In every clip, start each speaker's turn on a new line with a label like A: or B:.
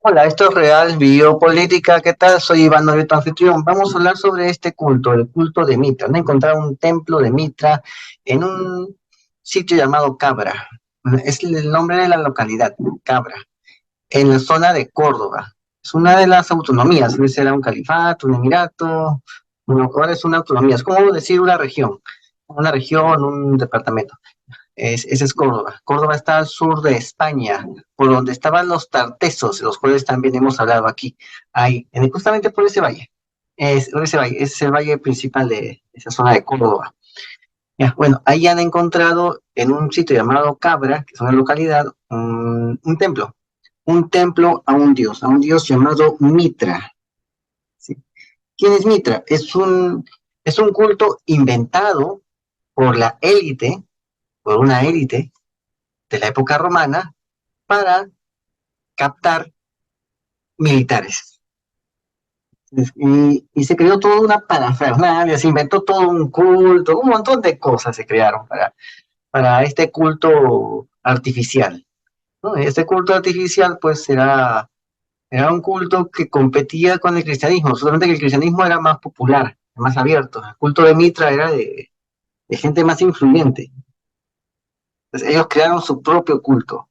A: Hola, esto es Real Biopolítica. ¿Qué tal? Soy Iván Noveto, anfitrión. Vamos a hablar sobre este culto, el culto de Mitra. Han encontrado un templo de Mitra en un sitio llamado Cabra. Es el nombre de la localidad, Cabra, en la zona de Córdoba. Es una de las autonomías. Antes era un califato, un emirato. Bueno, ahora es una autonomía. Es como decir una región, un departamento. Ese es Córdoba. Córdoba está al sur de España, por donde estaban los tartesos, de los cuales también hemos hablado aquí. Ahí, justamente por ese valle. Por ese valle, ese es el valle principal de esa zona de Córdoba. Ya, bueno, ahí han encontrado en un sitio llamado Cabra, que es una localidad, un templo a un dios llamado Mitra. ¿Sí? ¿Quién es Mitra? Es un culto inventado por la élite, por una élite de la época romana, para captar militares. Y se creó toda una parafernalia, se inventó todo un culto, un montón de cosas se crearon para este culto artificial, ¿no? Este culto artificial pues era un culto que competía con el cristianismo, solamente que el cristianismo era más popular, más abierto. El culto de Mitra era de gente más influyente. Entonces, ellos crearon su propio culto,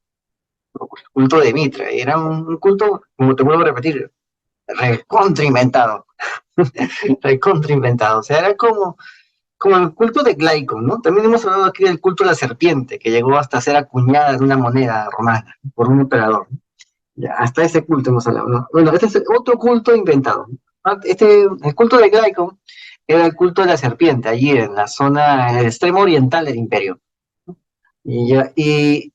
A: el culto de Mitra. Era un culto, como te vuelvo a repetir, recontra inventado. Recontra inventado. O sea, era como el culto de Glaucon, ¿no? También hemos hablado aquí del culto de la serpiente, que llegó hasta ser acuñada en una moneda romana por un emperador. Ya, hasta ese culto hemos hablado, ¿no? Bueno, este es otro culto inventado. El culto de Glaucon era el culto de la serpiente, allí en la zona, en el extremo oriental del imperio. Y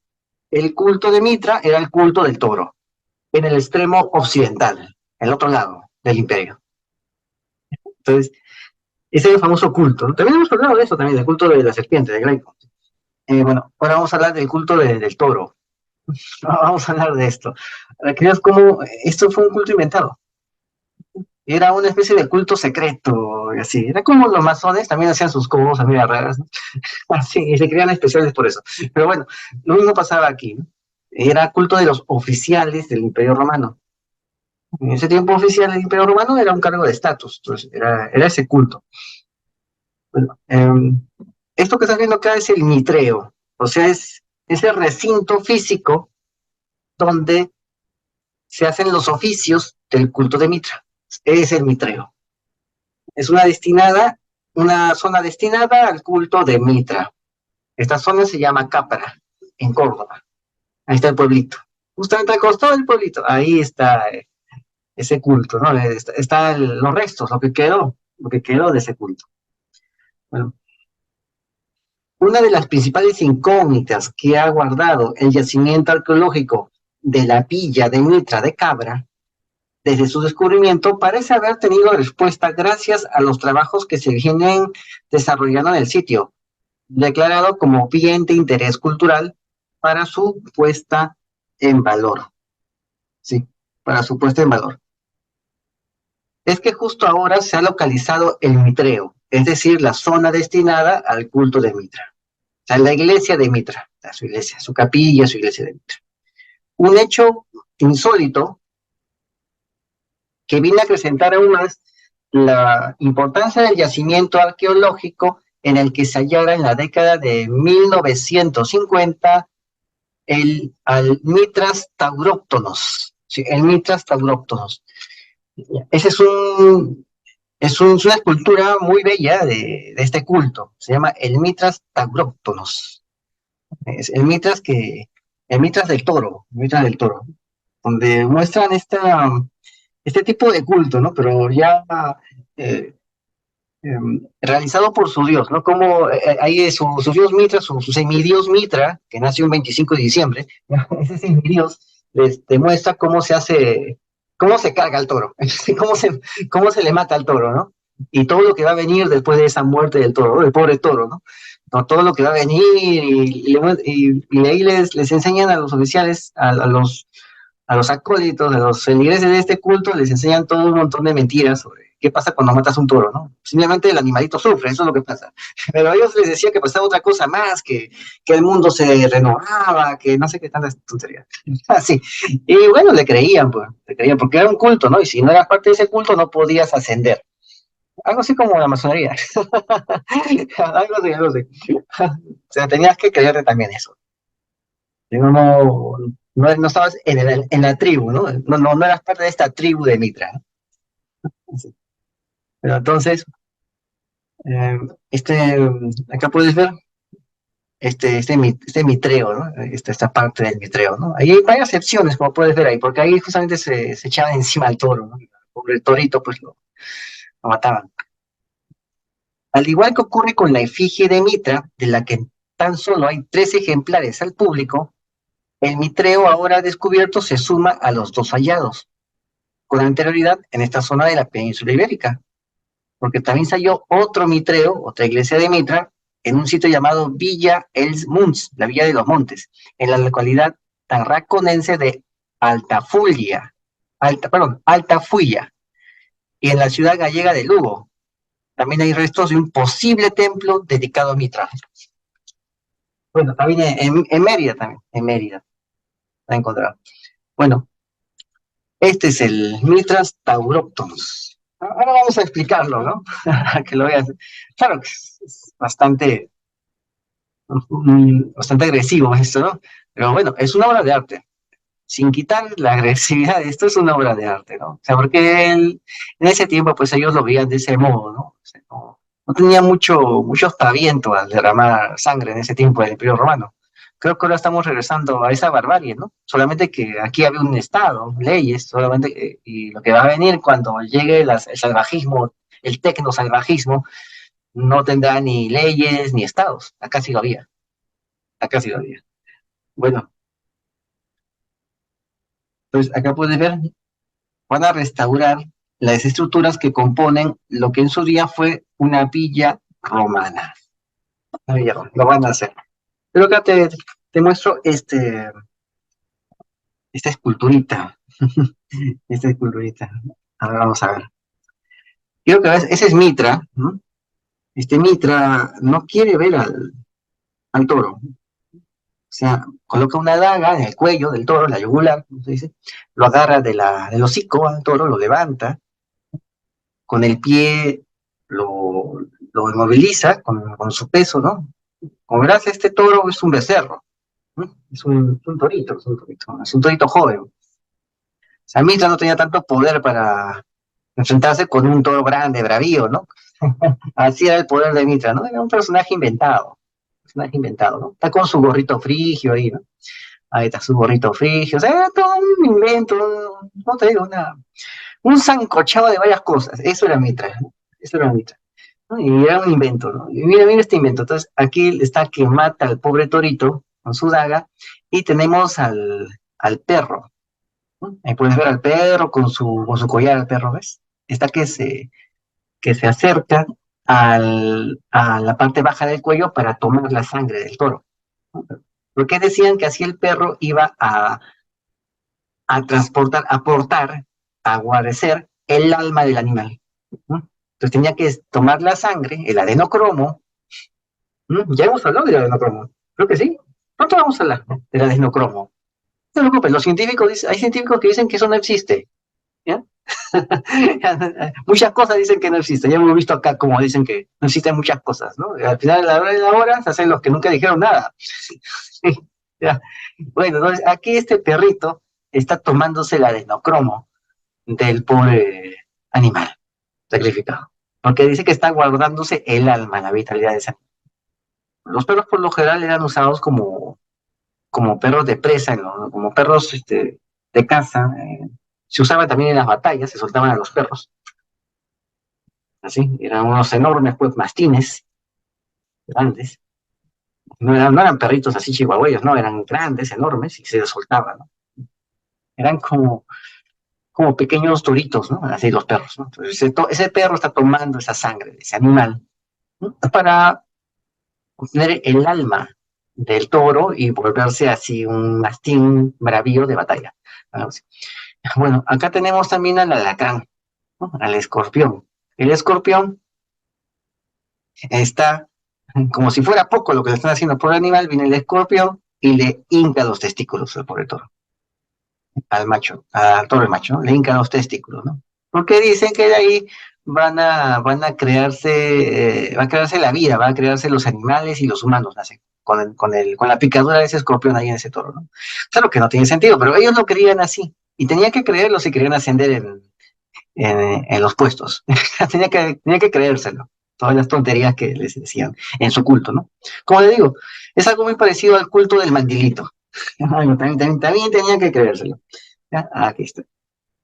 A: el culto de Mitra era el culto del toro, en el extremo occidental, el otro lado del imperio. Entonces, ese es el famoso culto, ¿no? También hemos hablado de eso también, del culto de la serpiente, de Glaucon. Bueno, ahora vamos a hablar del culto del toro. Vamos a hablar de esto. Para que veas cómo esto fue un culto inventado. Era una especie de culto secreto, y así. Era como los masones también hacían sus cosas muy raras, ¿no? Así, y se crean especiales por eso. Pero bueno, lo mismo pasaba aquí, ¿no? Era culto de los oficiales del Imperio Romano. En ese tiempo oficial del Imperio Romano era un cargo de estatus, entonces era ese culto. Bueno, esto que estás viendo acá es el mitreo, o sea, es ese recinto físico donde se hacen los oficios del culto de Mitra. Es el mitreo. Es una zona destinada al culto de Mitra. Esta zona se llama Capra, en Córdoba. Ahí está el pueblito. Justamente al costado del pueblito, ahí está ese culto, ¿no? Está los restos, lo que quedó de ese culto. Bueno, una de las principales incógnitas que ha guardado el yacimiento arqueológico de la villa de Mitra de Cabra desde su descubrimiento parece haber tenido respuesta gracias a los trabajos que se vienen desarrollando en el sitio, declarado como bien de interés cultural para su puesta en valor. Sí, para su puesta en valor. Es que justo ahora se ha localizado el mitreo, es decir, la zona destinada al culto de Mitra. O sea, la iglesia de Mitra, su iglesia, su capilla, su iglesia de Mitra. Un hecho insólito que viene a acrecentar aún más la importancia del yacimiento arqueológico en el que se hallara en la década de 1950 al Mitras tauróctonos. Sí, el Mitras tauróctonos. Ese es una escultura muy bella de este culto. Se llama el Mitras tauróctonos. Es el Mitras del Toro, el Mitras del Toro, donde muestran este tipo de culto, ¿no? Pero ya eh, realizado por su dios, ¿no? Como ahí es su dios Mitra, su semidios Mitra, que nació un 25 de diciembre, ¿no? Ese semidios les demuestra cómo se hace, cómo se carga al toro, cómo se le mata al toro, ¿no? Y todo lo que va a venir después de esa muerte del toro, del pobre toro, ¿no? No, todo lo que va a venir y ahí les enseñan a los oficiales, a los a los acólitos, a los feligreses de este culto, les enseñan todo un montón de mentiras sobre qué pasa cuando matas un toro, ¿no? Simplemente el animalito sufre, eso es lo que pasa. Pero a ellos les decía que pasaba otra cosa más, que el mundo se renovaba, que no sé qué tantas tonterías. Así. Y bueno, le creían, pues, le creían, porque era un culto, ¿no? Y si no eras parte de ese culto, no podías ascender. Algo así como la masonería. Algo así, algo así. O sea, tenías que creerte también eso. No estabas en la tribu, ¿no? No eras parte de esta tribu de Mitra, ¿no? Sí. Pero entonces, eh, este, acá puedes ver este mitreo, ¿no? Esta parte del mitreo, ¿no? Ahí hay varias excepciones, como puedes ver ahí, porque ahí justamente se echaban encima al toro, ¿no? Por el torito, pues lo mataban. Al igual que ocurre con la efigie de Mitra, de la que tan solo hay 3 ejemplares al público, el mitreo ahora descubierto se suma a los 2 hallados con anterioridad en esta zona de la península ibérica, porque también se halló otro mitreo, otra iglesia de Mitra, en un sitio llamado Villa Els Munts, la Villa de los Montes, en la localidad tarraconense de Altafulla, y en la ciudad gallega de Lugo. También hay restos de un posible templo dedicado a Mitra. Bueno, también en Mérida también, en Mérida, la he encontrado. Bueno, este es el Mitras tauróctonos. Ahora vamos a explicarlo, ¿no? Que lo veas. Claro que es bastante agresivo esto, ¿no? Pero bueno, es una obra de arte. Sin quitar la agresividad, esto es una obra de arte, ¿no? O sea, porque en ese tiempo, pues ellos lo veían de ese modo, ¿no? O sea, no tenía mucho aspaviento al derramar sangre en ese tiempo del Imperio Romano. Creo que ahora estamos regresando a esa barbarie, ¿no? Solamente que aquí había un Estado, leyes, solamente, y lo que va a venir cuando llegue el salvajismo, el tecnosalvajismo, no tendrá ni leyes ni estados. Acá sí lo había, acá sí lo había. Bueno, pues acá puedes ver, van a restaurar las estructuras que componen lo que en su día fue una villa romana. Una villa romana, lo van a hacer. Pero acá te muestro esta esculturita. Esta esculturita. Ahora vamos a ver. Quiero que veas, ese es Mitra, ¿no? Este Mitra no quiere ver al toro. O sea, coloca una daga en el cuello del toro, la yugular, ¿cómo se dice? Lo agarra del hocico al toro, lo levanta, con el pie lo inmoviliza con su peso, ¿no? Como verás, este toro es un becerro, ¿no? Es un torito joven. O sea, Mitra no tenía tanto poder para enfrentarse con un toro grande, bravío, ¿no? Así era el poder de Mitra, ¿no? Era un personaje inventado, ¿no? Está con su gorrito frigio ahí, ¿no? Ahí está su gorrito frigio, o sea, era todo un invento, no te digo, un sancochado de varias cosas, eso era Mitra, ¿no? Eso era Mitra, ¿no? Y era un invento, ¿no? Y mira este invento, entonces aquí está que mata al pobre torito con su daga, y tenemos al perro, ¿no? Ahí puedes ver al perro con su collar, al perro, ¿ves? Está que se acerca a la parte baja del cuello para tomar la sangre del toro. Porque decían que así el perro iba a transportar, a portar, a guarecer el alma del animal, ¿no? Entonces tenía que tomar la sangre, el adenocromo, ¿no? Ya hemos hablado del adenocromo, creo que sí. Pronto vamos a hablar, ¿no?, del adenocromo. No te preocupes, hay científicos que dicen que eso no existe, ¿ya? Muchas cosas dicen que no existen. Ya hemos visto acá como dicen que no existen muchas cosas, ¿no? Al final de la hora se hacen los que nunca dijeron nada. ¿Ya? Bueno, entonces aquí este perrito está tomándose el adenocromo del pobre animal sacrificado. Porque dice que está guardándose el alma, la vitalidad de ese animal. Los perros por lo general eran usados como perros de presa, ¿no? Como perros de caza. Se usaban también en las batallas, se soltaban a los perros. Así, eran unos enormes, pues, mastines, grandes. No eran perritos así chihuahueños, no, eran grandes, enormes, y se los soltaban, ¿no? Eran como pequeños toritos, ¿no? Así los perros, ¿no? Entonces, ese perro está tomando esa sangre de ese animal, ¿no?, para obtener el alma, ¿no?, del animal. Entonces, aquí está tomando esa sangre, ¿no?, del animal. Entonces, aquí está tomando esa sangre, ¿no?, del animal, ¿no?, para obtener el alma, ¿no?, del animal. ¿No?, para obtener el alma, ¿no?, del animal. ¿No?, para del toro y volverse así un mastín bravío de batalla. Algo así. Bueno, acá tenemos también al alacrán, ¿no? Al escorpión. El escorpión está, como si fuera poco lo que le están haciendo por el animal, viene el escorpión y le hinca los testículos al pobre toro, al macho, al toro macho, ¿no? Le hinca los testículos, ¿no? Porque dicen que de ahí van a crearse, va a crearse la vida, va a crearse los animales y los humanos, nacen con la picadura de ese escorpión ahí en ese toro, ¿no? Claro que no tiene sentido, pero ellos lo creían así. Y tenían que creerlo si querían ascender en los puestos. Tenía que creérselo. Todas las tonterías que les decían en su culto, ¿no? Como le digo, es algo muy parecido al culto del mandilito. También tenía que creérselo. ¿Ya? Aquí está.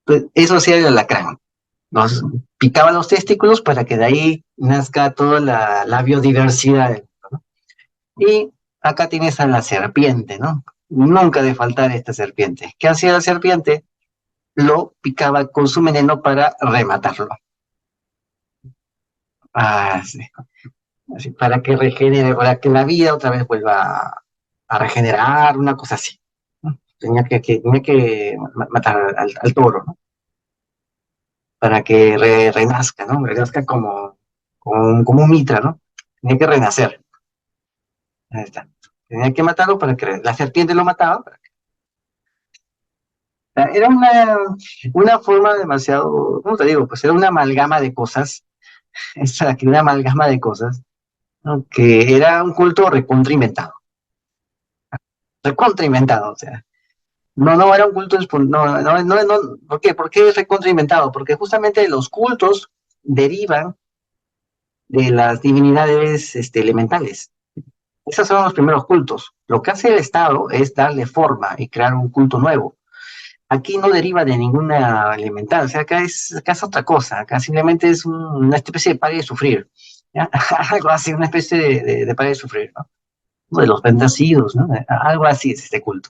A: Pues eso hacía el alacrán. Nos picaba los testículos para que de ahí nazca toda la biodiversidad del mundo, ¿no? Y acá tienes a la serpiente, ¿no? Nunca de faltar esta serpiente. ¿Qué hacía la serpiente? Lo picaba con su veneno para rematarlo. Ah, sí. Así, para que regenere, para que la vida otra vez vuelva a regenerar, una cosa así, ¿no? Tenía que matar al toro, ¿no? Para que renazca, ¿no? Renazca como un mitra, ¿no? Tenía que renacer. Ahí está. Tenía que matarlo para que la serpiente lo mataba. Era una forma demasiado, ¿cómo te digo? Pues era una amalgama de cosas, una amalgama de cosas, ¿no? Que era un culto recontra inventado, o sea. No era un culto, ¿por qué? ¿Por qué es recontra inventado? Porque justamente los cultos derivan de las divinidades elementales. Esos son los primeros cultos. Lo que hace el Estado es darle forma y crear un culto nuevo. Aquí no deriva de ninguna elemental, o sea, acá es otra cosa, acá simplemente es una especie de paga de sufrir, ¿ya? Algo así, una especie de paga de sufrir, ¿no? De los bendecidos, ¿no? Algo así es este culto.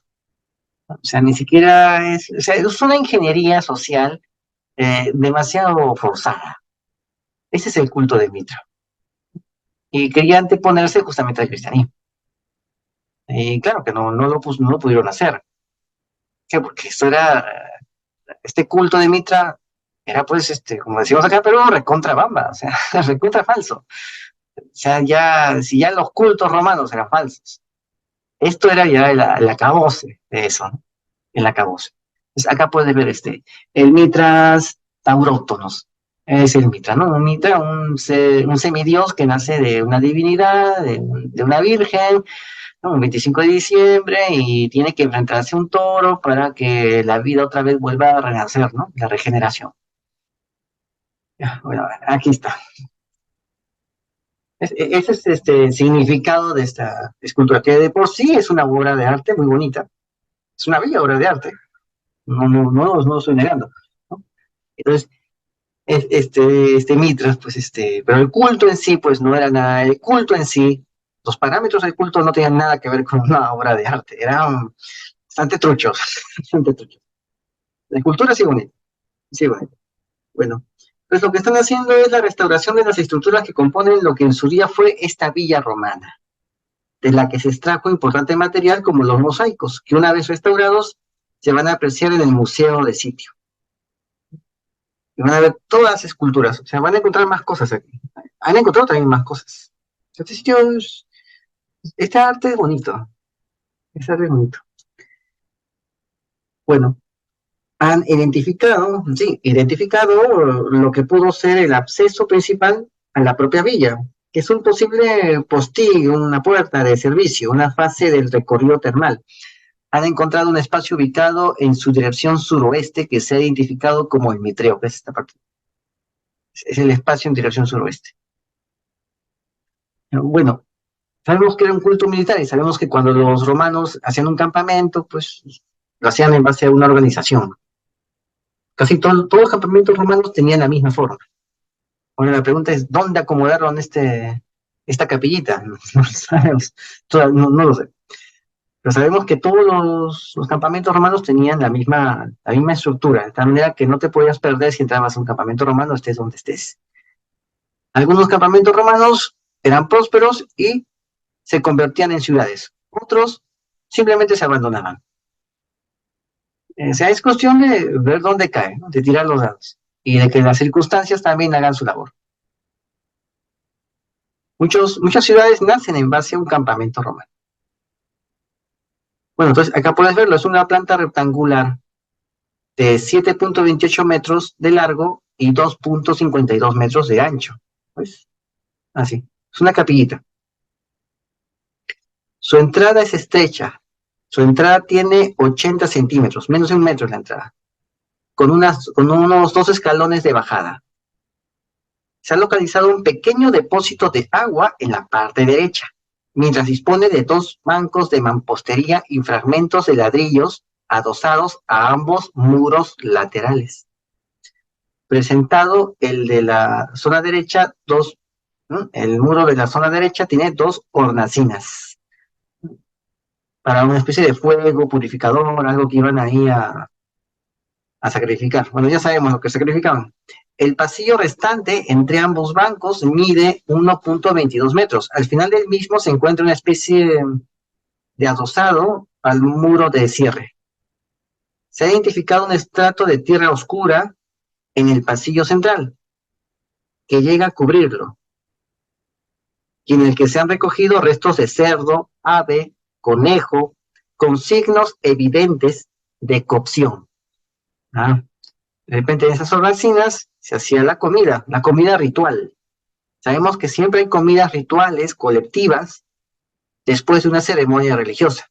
A: O sea, ni siquiera es, o sea, es una ingeniería social demasiado forzada. Ese es el culto de Mitra. Y quería anteponerse justamente al cristianismo. Y claro que no lo pudieron hacer. ¿Qué? Porque este culto de Mitra era pues, como decimos acá, pero recontra bamba, o sea, recontra falso. O sea, si ya los cultos romanos eran falsos, esto era ya el acabose de eso, ¿no? El acabose. Entonces, acá puedes ver el Mitras taurótonos. Es el Mitra, ¿no? Un Mitra, un semidios que nace de una divinidad, de una virgen, ¿no? Un 25 de diciembre y tiene que enfrentarse a un toro para que la vida otra vez vuelva a renacer, ¿no? La regeneración. Ya, bueno, aquí está. Ese es el significado de esta escultura, que de por sí es una obra de arte muy bonita. Es una bella obra de arte. No lo estoy negando, ¿no? Entonces, Mitras, pues pero el culto en sí, pues no era nada, el culto en sí, los parámetros del culto no tenían nada que ver con una obra de arte, eran bastante truchos, bastante truchos. La escultura sí bonita, sí bonita. Bueno, pues lo que están haciendo es la restauración de las estructuras que componen lo que en su día fue esta villa romana, de la que se extrajo importante material como los mosaicos, que una vez restaurados se van a apreciar en el museo de sitio. Y van a ver todas las esculturas, o sea, van a encontrar más cosas aquí. Han encontrado también más cosas. Este sitio este arte es bonito, este arte es bonito. Bueno, han identificado, sí, identificado lo que pudo ser el acceso principal a la propia villa, que es un posible postín, una puerta de servicio, una fase del recorrido termal. Han encontrado un espacio ubicado en su dirección suroeste que se ha identificado como el Mitreo, que es esta parte. Es el espacio en dirección suroeste. Bueno, sabemos que era un culto militar y sabemos que cuando los romanos hacían un campamento, pues lo hacían en base a una organización. Casi todos los campamentos romanos tenían la misma forma. Ahora la pregunta es, ¿dónde acomodaron esta capillita? No sabemos, no lo sé. Pero sabemos que todos los campamentos romanos tenían la misma estructura, de tal manera que no te podías perder si entrabas a un campamento romano, estés donde estés. Algunos campamentos romanos eran prósperos y se convertían en ciudades. otros simplemente se abandonaban. O sea, es cuestión de ver dónde cae, ¿no? De tirar los dados y de que las circunstancias también hagan su labor. Muchas ciudades nacen en base a un campamento romano. Bueno, entonces acá puedes verlo, es una planta rectangular de 7.28 metros de largo y 2.52 metros de ancho. Pues, así, es una capillita. Su entrada es estrecha, su entrada tiene 80 centímetros, menos de un metro es la entrada, con unos 2 escalones de bajada. Se ha localizado un pequeño depósito de agua en la parte derecha, mientras dispone de 2 bancos de mampostería y fragmentos de ladrillos adosados a ambos muros laterales. Presentado el de la zona derecha, el muro de la zona derecha tiene 2 hornacinas para una especie de fuego purificador, algo que iban ahí a sacrificar. Bueno, ya sabemos lo que sacrificaban. El pasillo restante entre ambos bancos mide 1.22 metros. Al final del mismo se encuentra una especie de adosado al muro de cierre. Se ha identificado un estrato de tierra oscura en el pasillo central, que llega a cubrirlo, y en el que se han recogido restos de cerdo, ave, conejo, con signos evidentes de cocción. ¿Ah? De repente en esas hornacinas se hacía la comida ritual. Sabemos que siempre hay comidas rituales, colectivas, después de una ceremonia religiosa.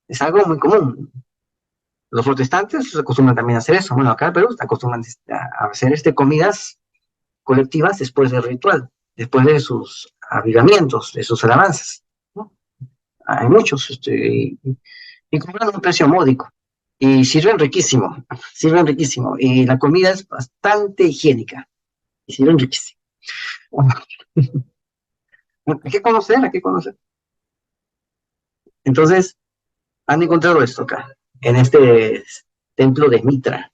A: Es algo muy común. Los protestantes acostumbran también a hacer eso. Bueno, acá en Perú acostumbran a hacer comidas colectivas después del ritual, después de sus avivamientos, de sus alabanzas, ¿no? Hay muchos, y cobran un precio módico. Y sirven riquísimo. Y la comida es bastante higiénica. Y sirven riquísimo. Hay que conocer, hay que conocer. Entonces, han encontrado esto acá, en este templo de Mitra.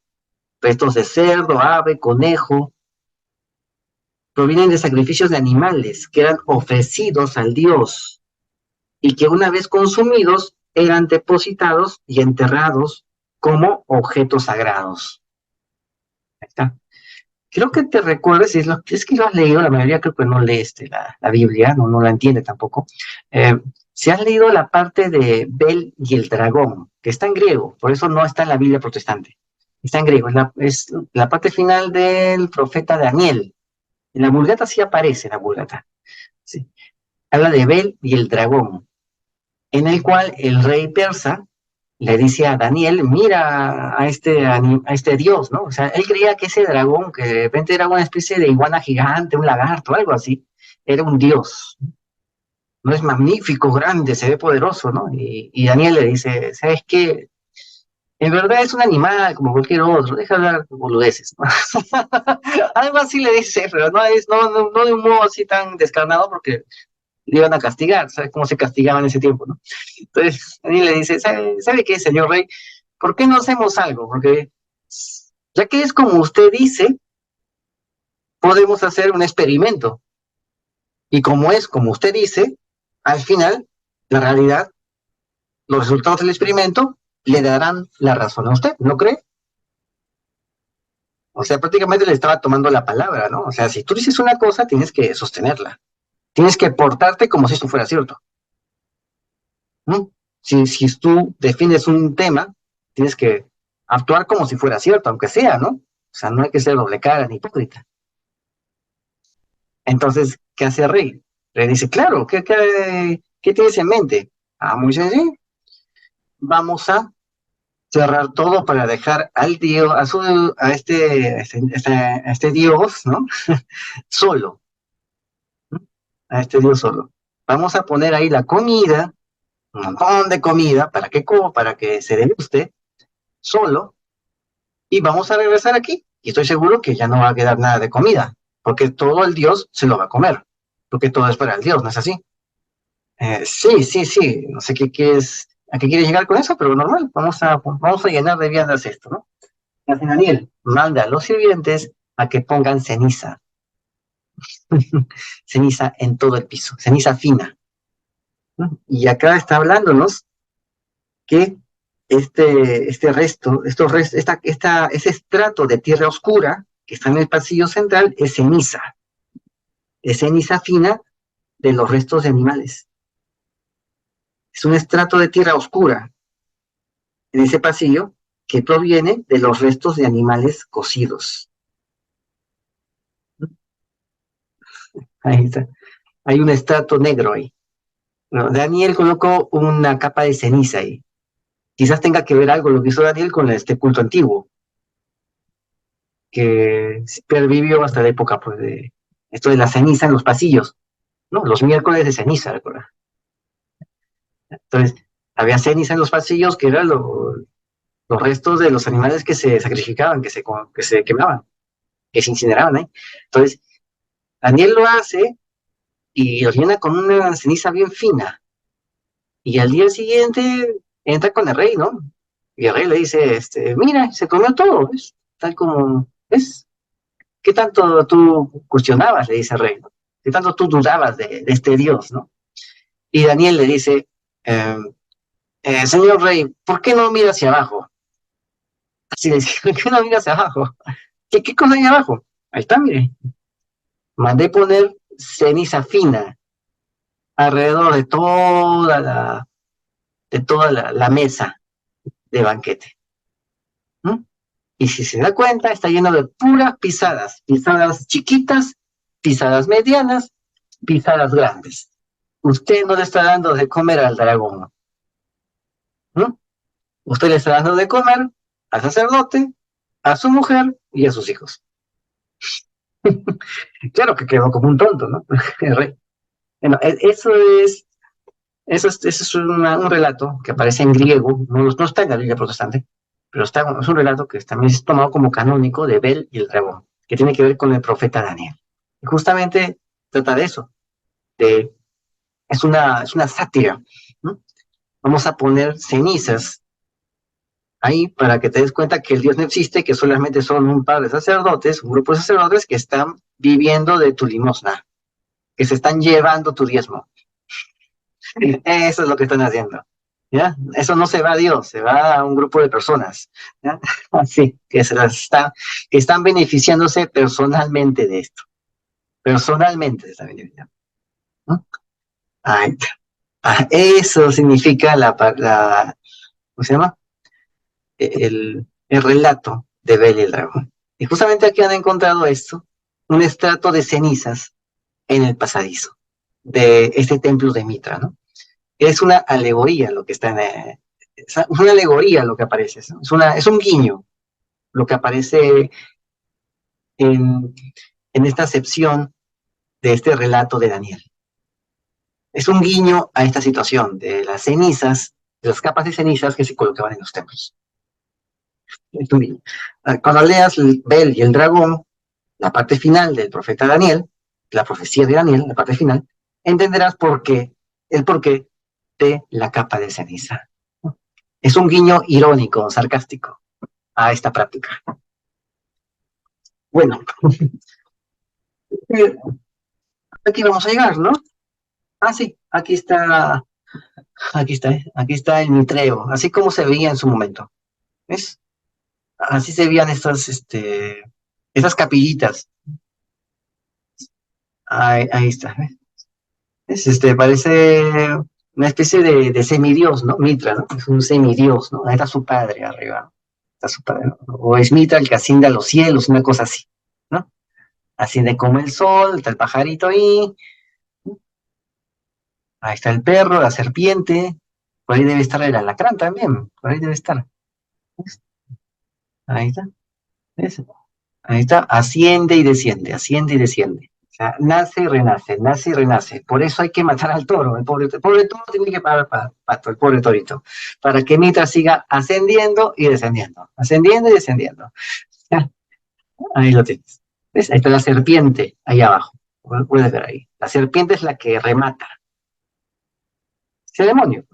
A: Restos de cerdo, ave, conejo, provienen de sacrificios de animales que eran ofrecidos al dios y que una vez consumidos eran depositados y enterrados como objetos sagrados. Ahí está. Creo que te recuerdes, es que lo has leído, la mayoría creo que no lee la Biblia, no la entiende tampoco. Si has leído la parte de Bel y el dragón, que está en griego, por eso no está en la Biblia protestante, está en griego, es la parte final del profeta Daniel. En la Vulgata sí aparece, la Vulgata. Sí. Habla de Bel y el dragón, en el cual el rey persa le dice a Daniel, mira a este dios, ¿no? O sea, él creía que ese dragón, que de repente era una especie de iguana gigante, un lagarto, algo así, era un dios. No es magnífico, grande, se ve poderoso, ¿no? Y Daniel le dice, ¿sabes qué? En verdad es un animal como cualquier otro, deja de hablar boludeces, ¿no? Algo así le dice, pero no de un modo así tan descarnado porque le iban a castigar, ¿sabes cómo se castigaba en ese tiempo, no? Entonces, Daniel le dice, ¿sabe qué, señor rey? ¿Por qué no hacemos algo? Porque ya que es como usted dice, podemos hacer un experimento. Y como es como usted dice, al final, la realidad, los resultados del experimento le darán la razón a usted, ¿no cree? O sea, prácticamente le estaba tomando la palabra, ¿no? O sea, si tú dices una cosa, tienes que sostenerla. Tienes que portarte como si esto fuera cierto, ¿no? Si tú defines un tema, tienes que actuar como si fuera cierto, aunque sea, ¿no? O sea, no hay que ser doble cara ni hipócrita. Entonces, ¿qué hace el rey? Le dice, claro, ¿qué tienes en mente? Ah, muy sencillo. Vamos a cerrar todo para dejar al dios, a este dios, ¿no? Solo, ¿no? A este dios solo. Vamos a poner ahí la comida, un montón de comida, ¿para qué como? Para que se deguste solo, y vamos a regresar aquí. Y estoy seguro que ya no va a quedar nada de comida, porque todo el dios se lo va a comer, porque todo es para el dios, ¿no es así? Sí, sí, sí, no sé a qué quieres llegar con eso, pero normal, vamos a llenar de viandas esto, ¿no? Hace Daniel, manda a los sirvientes a que pongan ceniza, ceniza en todo el piso, ceniza fina, ¿no? Y acá está hablándonos que ese estrato de tierra oscura que está en el pasillo central es ceniza fina de los restos de animales. Es un estrato de tierra oscura en ese pasillo que proviene de los restos de animales cocidos. Ahí está. Hay un estrato negro ahí. No, Daniel colocó una capa de ceniza ahí. Quizás tenga que ver algo lo que hizo Daniel con este culto antiguo, que pervivió hasta la época pues, de esto de la ceniza en los pasillos, ¿no? Los miércoles de ceniza, ¿recuerda? Entonces, había ceniza en los pasillos que eran los restos de los animales que se sacrificaban, que se quemaban, que se incineraban ahí. Entonces, Daniel lo hace y lo llena con una ceniza bien fina. Y al día siguiente entra con el rey, ¿no? Y el rey le dice, mira, se comió todo, ¿ves? Tal como, ¿ves? ¿Qué tanto tú cuestionabas? Le dice el rey, ¿no? ¿Qué tanto tú dudabas de este Dios, ¿no? Y Daniel le dice, señor rey, ¿por qué no mira hacia abajo? Así le dice, ¿por qué no mira hacia abajo? ¿Qué cosa hay abajo? Ahí está, mire. Mandé poner ceniza fina alrededor de toda la mesa de banquete. ¿Mm? Y si se da cuenta, está lleno de puras pisadas, pisadas chiquitas, pisadas medianas, pisadas grandes. Usted no le está dando de comer al dragón, ¿no? Usted le está dando de comer al sacerdote, a su mujer y a sus hijos. Claro que quedó como un tonto, ¿no? El rey. Bueno, eso es un relato que aparece en griego, no está en la Biblia protestante, pero es un relato que también es tomado como canónico de Bel y el dragón, que tiene que ver con el profeta Daniel. Y justamente trata de eso, es una sátira, ¿no? Vamos a poner cenizas ahí para que te des cuenta que el Dios no existe, que solamente son un par de sacerdotes, un grupo de sacerdotes que están viviendo de tu limosna, que se están llevando tu diezmo. Eso es lo que están haciendo. ¿Ya? Eso no se va a Dios, se va a un grupo de personas. ¿Ya? Así, que están beneficiándose personalmente de esto. Personalmente se están beneficiando. ¿No? Ahí está. Eso significa ¿cómo se llama? El relato de Bel y el dragón. Y justamente aquí han encontrado esto, un estrato de cenizas en el pasadizo de este templo de Mitra, ¿no? Es una alegoría lo que está es una alegoría lo que aparece, ¿no? Es un guiño lo que aparece en, en esta acepción de este relato de Daniel. Es un guiño a esta situación de las cenizas, de las capas de cenizas que se colocaban en los templos. Es un guiño. Cuando leas Bel y el dragón, la parte final del profeta Daniel, la profecía de Daniel, la parte final, entenderás el porqué de la capa de ceniza. Es un guiño irónico, sarcástico a esta práctica. Bueno, aquí vamos a llegar, ¿no? Ah, sí, aquí está el mitreo, así como se veía en su momento. ¿Ves? Así se veían estas capillitas. Ahí está. Parece una especie de semidios, ¿no? Mitra, ¿no? Es un semidios, ¿no? Ahí está su padre arriba, ¿no? Está su padre, ¿no? O es Mitra el que asciende a los cielos, una cosa así, ¿no? Asciende como el sol, está el pajarito ahí, ahí está el perro, la serpiente, por ahí debe estar el alacrán también, por ahí debe estar. ¿Ves? Ahí está, ¿ves? Ahí está, asciende y desciende. O sea, nace y renace, nace y renace. Por eso hay que matar al toro. El pobre toro tiene que pagar pato, el pobre torito. Para que Mitra siga ascendiendo y descendiendo. Ascendiendo y descendiendo. Ya, ahí lo tienes. ¿Ves? Ahí está la serpiente, ahí abajo. Puedes ver ahí. La serpiente es la que remata. Es el demonio.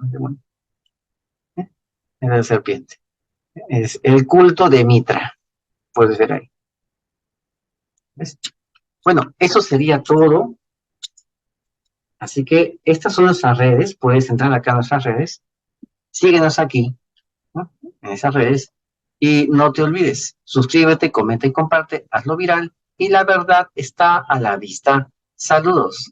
A: ¿Eh? Es la serpiente. Es el culto de Mitra. Puedes ver ahí. ¿Ves? Bueno, eso sería todo. Así que estas son nuestras redes, puedes entrar acá a nuestras redes Síguenos aquí, ¿no? En esas redes. Y no te olvides, suscríbete, comenta y comparte, hazlo viral. Y la verdad está a la vista. Saludos.